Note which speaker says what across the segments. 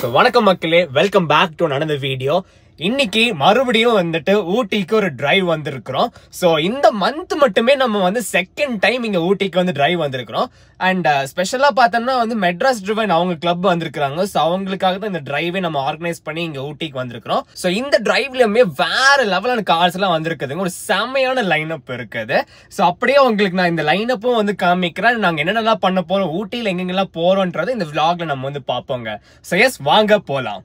Speaker 1: So, வணக்கம் மக்களே, welcome back to another video. இன்னைக்கு மறுபடியும் வந்துட்டு ஊட்டிக்கு ஒரு டிரைவ் வந்திருக்கிறோம். ஸோ இந்த மந்த் மட்டுமே நம்ம வந்து செகண்ட் டைம் இங்க ஊட்டிக்கு வந்து டிரைவ் வந்திருக்கிறோம். அண்ட் ஸ்பெஷலா பார்த்தோம்னா வந்து மெட்ராஸ் ட்ரிவன் அவங்க கிளப் வந்திருக்காங்க. ஸோ அவங்களுக்காக தான் இந்த டிரைவே நம்ம ஆர்கனைஸ் பண்ணி இங்க ஊட்டிக்கு வந்திருக்கிறோம். ஸோ இந்த டிரைவ்லயுமே வேற லெவலான கார்ஸ் எல்லாம் வந்திருக்குதுங்க. ஒரு செம்மையான லைன் அப் இருக்குது. ஸோ அப்படியே உங்களுக்கு நான் இந்த லைன் அப்பும் வந்து காமிக்கிறேன். நாங்க என்னென்னலாம் பண்ண போறோம், ஊட்டியில எங்கெங்கெல்லாம் போறோம்ன்றது இந்த vlogல நம்ம வந்து பார்ப்போங்க. ஸோ எஸ், வாங்க போலாம்.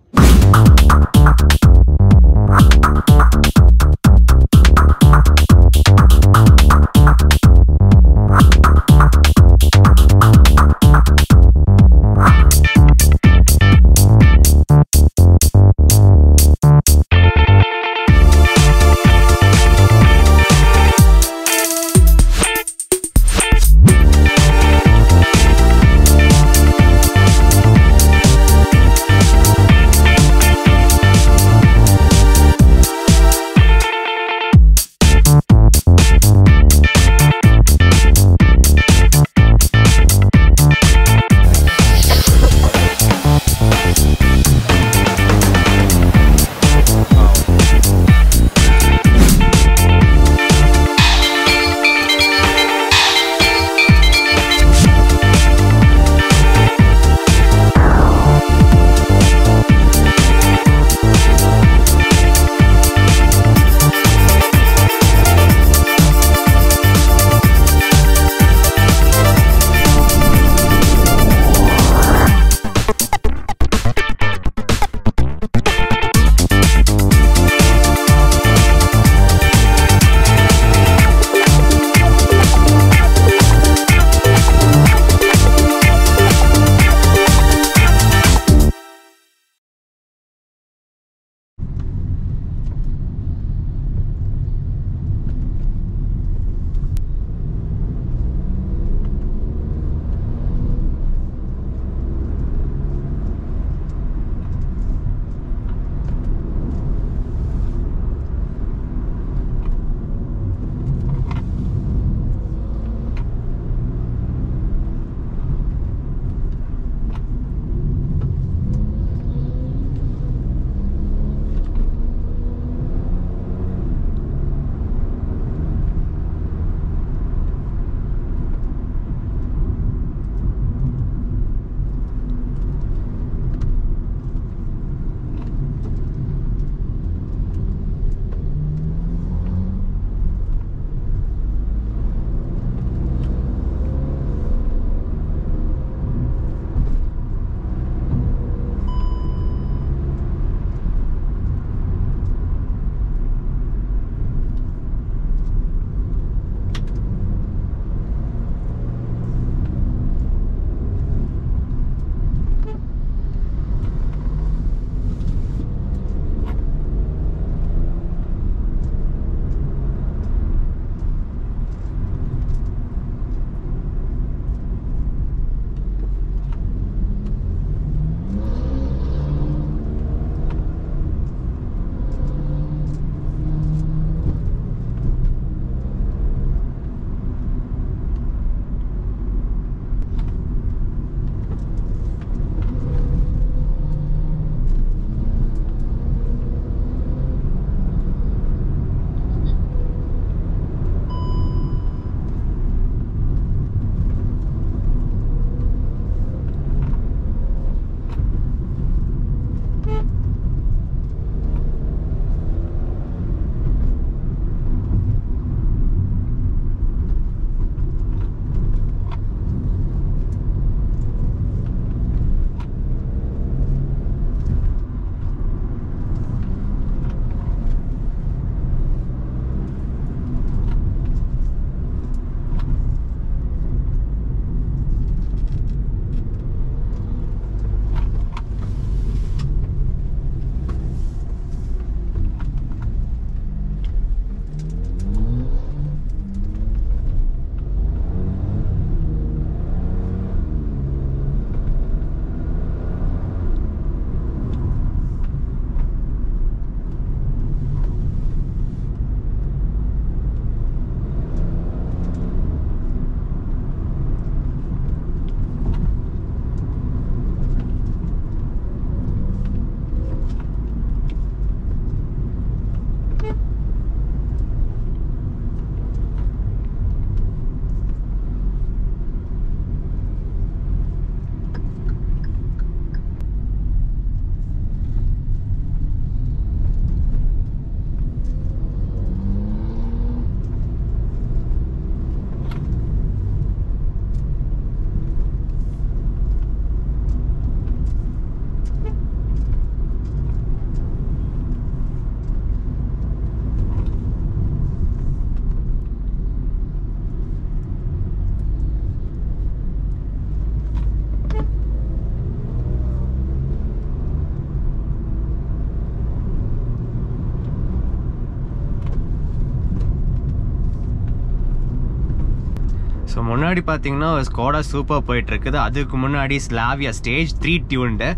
Speaker 1: ஸோ முன்னாடி பார்த்தீங்கன்னா ஸ்கோடா சூப்பர் போயிட்டு இருக்குது. அதுக்கு முன்னாடி ஸ்லாவியா ஸ்டேஜ் 3 டியூன்டு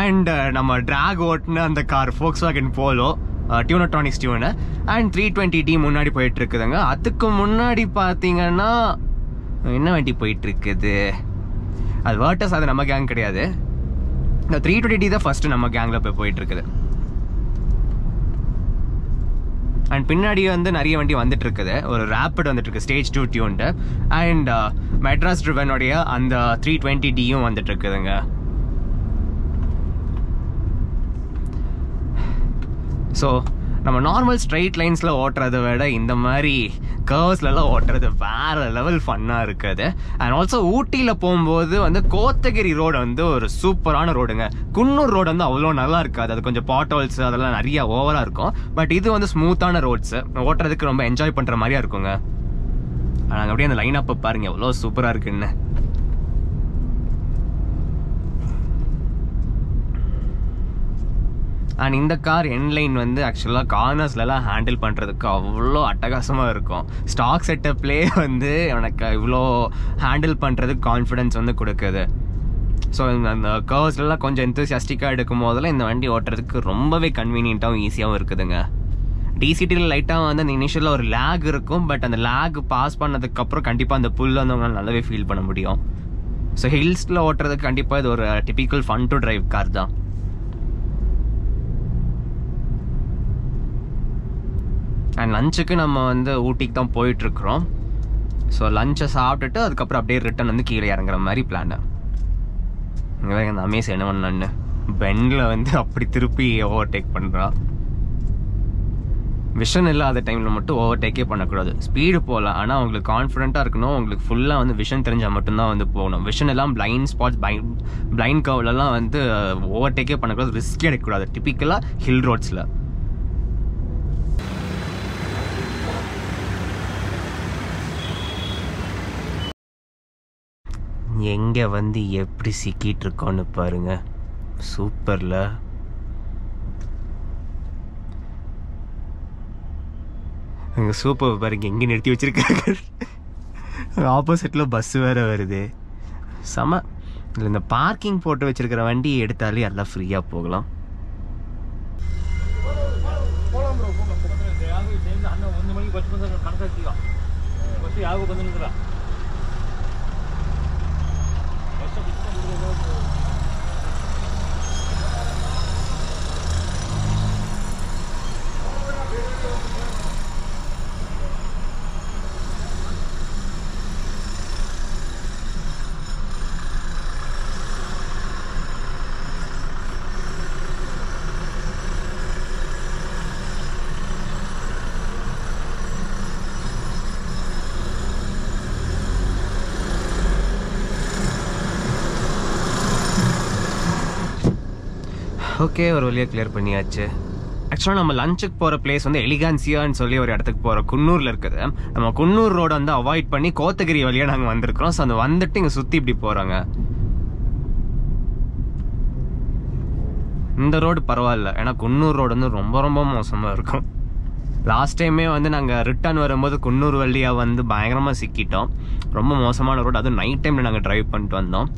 Speaker 1: அண்ட் நம்ம ட்ராக் ஓட்டுன அந்த கார் Volkswagen Polo டியூனட்ரானிக்ஸ் டியூனு அண்ட் 320D முன்னாடி போயிட்டு இருக்குதுங்க. அதுக்கு முன்னாடி பார்த்தீங்கன்னா என்ன வண்டி போயிட்டு இருக்குது, அது வேர்டஸ், அது நம்ம கேங் கிடையாது. இந்த 320D தான் ஃபர்ஸ்ட் நம்ம கேங்ல போயிட்டு இருக்குது. அண்ட் பின்னாடி வந்து நிறைய வண்டி வந்துட்டு இருக்குது. ஒரு ரேப்பிட் வந்துட்டு இருக்கு ஸ்டேஜ் 2 டியூன்டு அண்ட் மெட்ராஸ் ட்ரிவனுடைய அந்த 320Dயும் வந்துட்டு இருக்குதுங்க. ஸோ நம்ம நார்மல் ஸ்ட்ரைட் லைன்ஸில் ஓட்டுறதை விட இந்த மாதிரி கர்வ்ஸ்லாம் ஓட்டுறது வேற லெவல் ஃபன்னாக இருக்குது. அண்ட் ஆல்சோ ஊட்டியில் போகும்போது வந்து கோத்தகிரி ரோடு வந்து ஒரு சூப்பரான ரோடுங்க. குன்னூர் ரோடு வந்து அவ்வளோ நல்லா இருக்காது, அது கொஞ்சம் பாட்ஹோல்ஸ் அதெல்லாம் நிறைய ஓவராக இருக்கும். பட் இது வந்து ஸ்மூத்தான ரோட்ஸு, ஓட்டுறதுக்கு ரொம்ப என்ஜாய் பண்ணுற மாதிரியா இருக்குங்க. நாங்கள் அப்படியே அந்த லைன் அப்போ பாருங்க எவ்வளோ சூப்பராக இருக்குன்னு. அண்ட் இந்த கார் என்லைன் வந்து ஆக்சுவலாக கார்னர்ஸ்லாம் ஹேண்டில் பண்ணுறதுக்கு அவ்வளோ அட்டகாசமாக இருக்கும். ஸ்டாக் செட்டப்லேயே வந்து எனக்கு இவ்வளோ ஹேண்டில் பண்ணுறதுக்கு கான்ஃபிடென்ஸ் வந்து கொடுக்குது. ஸோ அந்த கர்வ்ஸ்லாம் கொஞ்சம் எந்தூசியாஸ்டிக்காக எடுக்கும் போதெல்லாம் இந்த வண்டி ஓட்டுறதுக்கு ரொம்பவே கன்வீனியண்ட்டாகவும் ஈஸியாகவும் இருக்குதுங்க. டிசிடியில் லைட்டாக வந்து அந்த இனிஷியலாக ஒரு லேக் இருக்கும், பட் அந்த லேக் பாஸ் பண்ணதுக்கப்புறம் கண்டிப்பாக அந்த புல் வந்து அவங்களால நல்லாவே ஃபீல் பண்ண முடியும். ஸோ ஹில்ஸில் ஓட்டுறதுக்கு கண்டிப்பாக இது ஒரு typical fun to drive car தான். அண்ட் லஞ்சுக்கு நம்ம வந்து ஊட்டிக்கு தான் போயிட்டுருக்குறோம். ஸோ லஞ்சை சாப்பிட்டுட்டு அதுக்கப்புறம் அப்படியே ரிட்டன் வந்து கீழே இறங்குற மாதிரி பிளான். இங்கே வேறு அந்த அமேஸ் என்ன பண்ணான்னு பெண்டில் வந்து அப்படி திருப்பி ஓவர்டேக் பண்ணுறான். விஷன் இல்லாத டைமில் மட்டும் ஓவர்டேக்கே பண்ணக்கூடாது. ஸ்பீடு போகலாம், ஆனால் உங்களுக்கு கான்ஃபிடென்ட்டாக இருக்கணும். உங்களுக்கு ஃபுல்லாக வந்து விஷன் தெரிஞ்சால் மட்டும்தான் வந்து போகணும். விஷன் எல்லாம் பிளைண்ட் ஸ்பாட்ஸ் பிளைண்ட் கர்வ்லலாம் வந்து ஓவர்டேக்கே பண்ணக்கூடாது, ரிஸ்கே எடுக்கக்கூடாது டிப்பிக்கலாக ஹில் ரோட்ஸில். எங்கே வந்து எப்படி சிக்கிட்டு இருக்கோன்னு பாருங்க, சூப்பர்ல. அங்கே சூப்பர் பாருங்க, எங்கே நிறுத்தி வச்சிருக்காங்க. ஆப்போசிட்டில் பஸ் வேறு வருது, செம. இல்லை இந்த பார்க்கிங் போட்டு வச்சிருக்கிற வண்டி எடுத்தாலே எல்லாம் ஃப்ரீயாக போகலாம். ஓகே, ஒரு வழியாக கிளியர் பண்ணியாச்சு. ஆக்சுவலாக நம்ம லஞ்சுக்கு போகிற பிளேஸ் வந்து எலிகான்சியான்னு சொல்லி ஒரு இடத்துக்கு போகிறோம், குன்னூரில் இருக்குது. நம்ம குன்னூர் ரோடு வந்து அவாய்ட் பண்ணி கோத்தகிரி வழியாக நாங்கள் வந்திருக்கிறோம். ஸோ அந்த வந்துட்டு இங்கே சுற்றி இப்படி போகிறாங்க. இந்த ரோடு பரவாயில்ல, ஏன்னா குன்னூர் ரோடு வந்து ரொம்ப ரொம்ப மோசமாக இருக்கும். லாஸ்ட் டைமே வந்து நாங்கள் ரிட்டர்ன் வரும்போது குன்னூர் வழியாக வந்து பயங்கரமாக சிக்கிட்டோம். ரொம்ப மோசமான ரோடு, அதுவும் நைட் டைமில் நாங்கள் ட்ரைவ் பண்ணிட்டு வந்தோம்.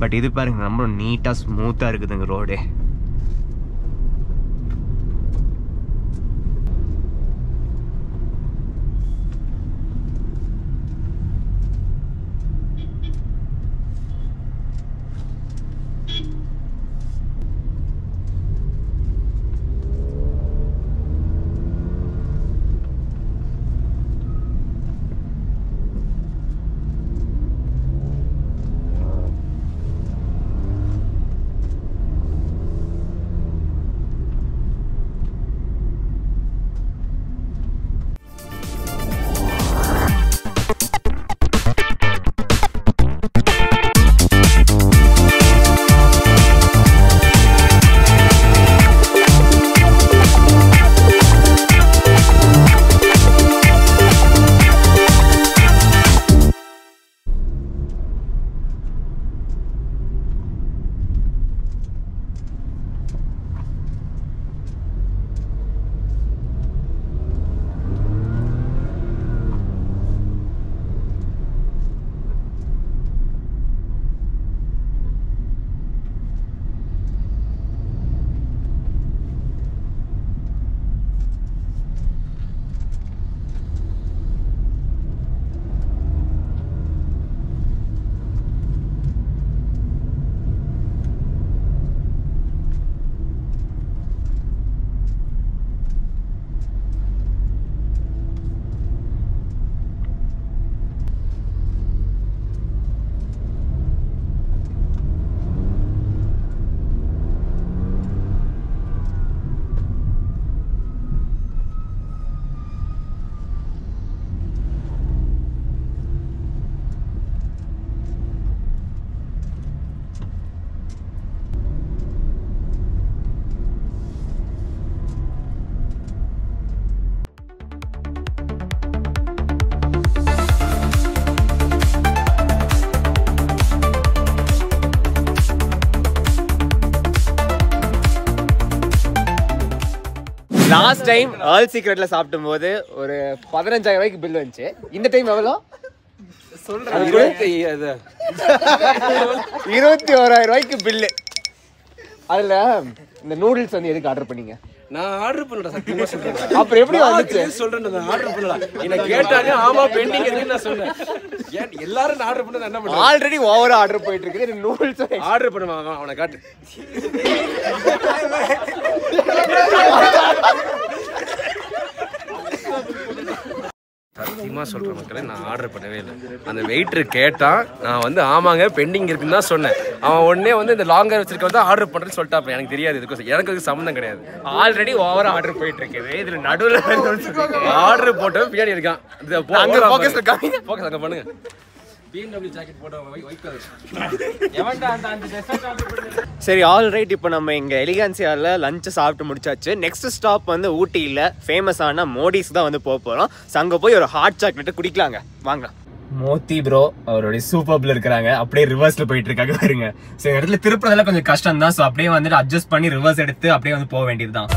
Speaker 1: பட் இது பாருங்க, ரொம்ப நீட்டாக ஸ்மூத்தாக இருக்குதுங்க ரோடு. லாஸ்ட் டைம் ஆல் சீக்ரெட்ல சாப்பிடும் போது ஒரு 15,000 ரூபாய்க்கு பில் வந்துச்சு. இந்த டைம் எவ்வளோ சொல்றேன்? 21,000 ரூபாய்க்கு பில்லு. அதுல இந்த நூடுல்ஸ் வந்து எதுக்கு ஆர்டர் பண்ணீங்க?
Speaker 2: நான் ஆர்டர் பண்ணல சத்தியமா சொல்றேன்.
Speaker 1: அப்புறம் எப்படி வந்துச்சு?
Speaker 2: சொல்றேன் நான் ஆர்டர் பண்ணல. என்ன கேட்டாங்க ஆமா பெண்டிங் இருக்குன்னு நான் சொன்னேன். எல்லாரும் ஆர்டர் பண்ணது என்ன பண்றாங்க?
Speaker 1: ஆல்ரெடி ஓவரா ஆர்டர் போயிட்டு இருக்குது. நூடுல்ஸ்
Speaker 2: ஆர்டர் பண்ணுவாங்க அவனை காட்டு. சத்தியமா சொல்றேன் மக்களே, நான் ஆர்டர் பண்ணவே இல்லை. அந்த வெயிட்டர் கேட்டான், நான் வந்து ஆமாங்க பெண்டிங் இருக்குன்னு தான் சொன்னேன். அவன் உடனே வந்து இந்த லாங்கர் வச்சிருக்க வந்து ஆர்டர் பண்றேன்னு சொல்லிட்டான். எனக்கு தெரியாது, எனக்கு அதுக்கு சம்மந்தம் கிடையாது.
Speaker 1: ஆல்ரெடி ஓவரா ஆர்டர் போயிட்டு இருக்குது. இதுல நடுவில்
Speaker 2: ஆர்டர் போட்டவன் பின்னாடி இருக்கான்.
Speaker 1: ஃபோக்கஸ் இருக்காங்க.
Speaker 2: ஃபோக்கஸ் அங்க பண்ணுங்க. BMW ஜாக்கெட் போட்டவன் ஒயிட் கலர்.
Speaker 1: சரி, ஆல்ரைட். இப்போ நம்ம இங்க எலிகான்சியால லஞ்ச் சாப்பிட்டு முடிச்சாச்சு. நெக்ஸ்ட் ஸ்டாப் வந்து ஊட்டியில ஃபேமஸான மோடிஸ் தான் வந்து போறோம். அங்க போய் ஒரு ஹாட் சாக்லேட் குடிக்கலாங்க. வாங்க. மோத்தி ப்ரோ அவருடைய சூப்பர்ல இருக்கிறாங்க. அப்படியே ரிவர்ஸ்ல போயிட்டு இருக்காங்க பாருங்க. சோ இந்த இடத்துல திருப்புறதெல்லாம் கொஞ்சம் கஷ்டம் தான். சோ அப்படியே வந்துட்டு அட்ஜஸ்ட் பண்ணி ரிவர்ஸ் எடுத்து அப்படியே வந்து போக வேண்டியதுதான்.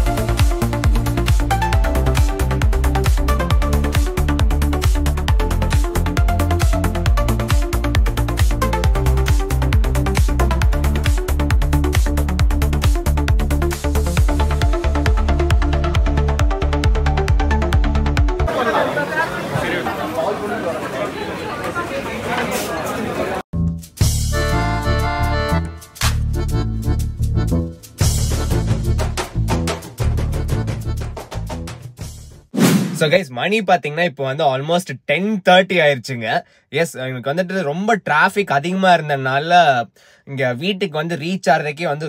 Speaker 1: So guys, மணி பாத்தீங்கன்னா இப்போ வந்து ஆல்மோஸ்ட் 10:30 ஆயிருச்சுங்க. எஸ், எனக்கு வந்துட்டு ரொம்ப டிராபிக் அதிகமா இருந்ததுனால இங்க வீட்டுக்கு வந்து ரீச் ஆகிறதுக்கே வந்து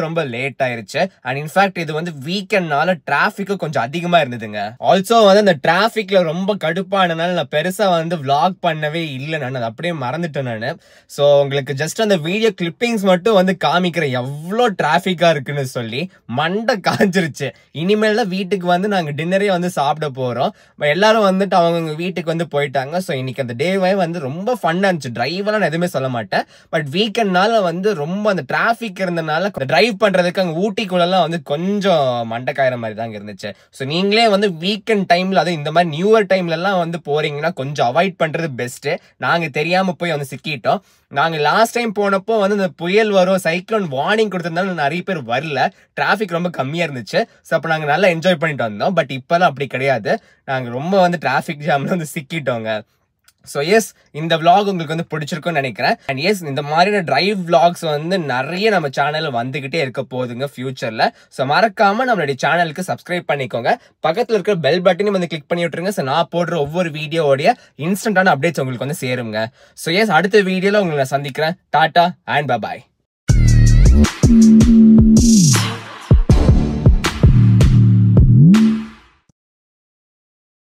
Speaker 1: ரொம்ப லேட் ஆயிருச்சு. அண்ட் இன்ஃபேக்ட் இது வந்து வீக்கெண்ட்னால டிராபிக்கும் கொஞ்சம் அதிகமா இருந்ததுங்க. ஆல்சோ வந்து அந்த டிராபிக்ல ரொம்ப கடுப்பானனால நான் பெருசா வந்து vlog பண்ணவே இல்லை. நான் அதை அப்படியே மறந்துட்டேன் நானு. ஸோ உங்களுக்கு ஜஸ்ட் அந்த வீடியோ கிளிப்பிங்ஸ் மட்டும் வந்து காமிக்கிறேன் எவ்வளோ டிராபிக்கா இருக்குன்னு சொல்லி. மண்டை காஞ்சிருச்சு. இனிமேல் தான் வீட்டுக்கு வந்து நாங்க டின்னரே வந்து சாப்பிட போறோம். எல்லாரும் வந்துட்டு அவங்க வீட்டுக்கு வந்து போயிட்டாங்க. ஸோ இன்னைக்கு அந்த டேவே வந்து ரொம்ப ஃபன்னா இருந்துச்சு. டிரைவெல்லாம் நான் எதுவுமே சொல்ல மாட்டேன். பட் வீக்கெண்ட்னால வந்து ரொம்ப அந்த டிராபிக் இருந்தனால டிரைவ் பண்றதுக்கு அங்க ஊட்டிக்குள்ளெல்லாம் வந்து கொஞ்சம் மண்டைக்காயிற மாதிரி தாங்க இருந்துச்சு. ஸோ நீங்களே வந்து வீக்கெண்ட் டைம்ல, அது இந்த மாதிரி நியூ இயர் டைம்ல எல்லாம் வந்து போறீங்கன்னா கொஞ்சம் அவாய்ட் பண்றது பெஸ்ட். நாங்க தெரியாம போய் வந்து சிக்கிட்டோம். நாங்க லாஸ்ட் டைம் போனப்போ வந்து இந்த புயல் வரும், சைக்ளோன் வார்னிங் கொடுத்திருந்தாலும் நிறைய பேர் வரல. டிராபிக் ரொம்ப கம்மியா இருந்துச்சு. ஸோ அப்போ நாங்க நல்லா என்ஜாய் பண்ணிட்டு வந்தோம். பட் இப்பெல்லாம் அப்படி கிடையாது. நாங்க ரொம்ப வந்து டிராபிக் ஜாம்ல வந்து சிக்கிட்டோங்க. ஸோ எஸ், இந்த vlog உங்களுக்கு வந்து பிடிச்சிருக்கும்னு நினைக்கிறேன். அண்ட் எஸ், இந்த மாதிரியான டிரைவ் vlogs வந்து நிறைய நம்ம சேனல்ல வந்துகிட்டே இருக்க போகுதுங்க ஃபியூச்சர்ல. ஸோ மறக்காம நம்மளுடைய சேனலுக்கு சப்ஸ்கிரைப் பண்ணிக்கோங்க. பக்கத்துல இருக்கிற பெல் பட்டனையும் வந்து கிளிக் பண்ணி விட்டுருங்க. ஸோ நான் போடுற ஒவ்வொரு வீடியோடைய இன்ஸ்டன்டான அப்டேட்ஸ் உங்களுக்கு வந்து சேருங்க. ஸோ எஸ், அடுத்த வீடியோல உங்களை நான் சந்திக்கிறேன். Tata and by.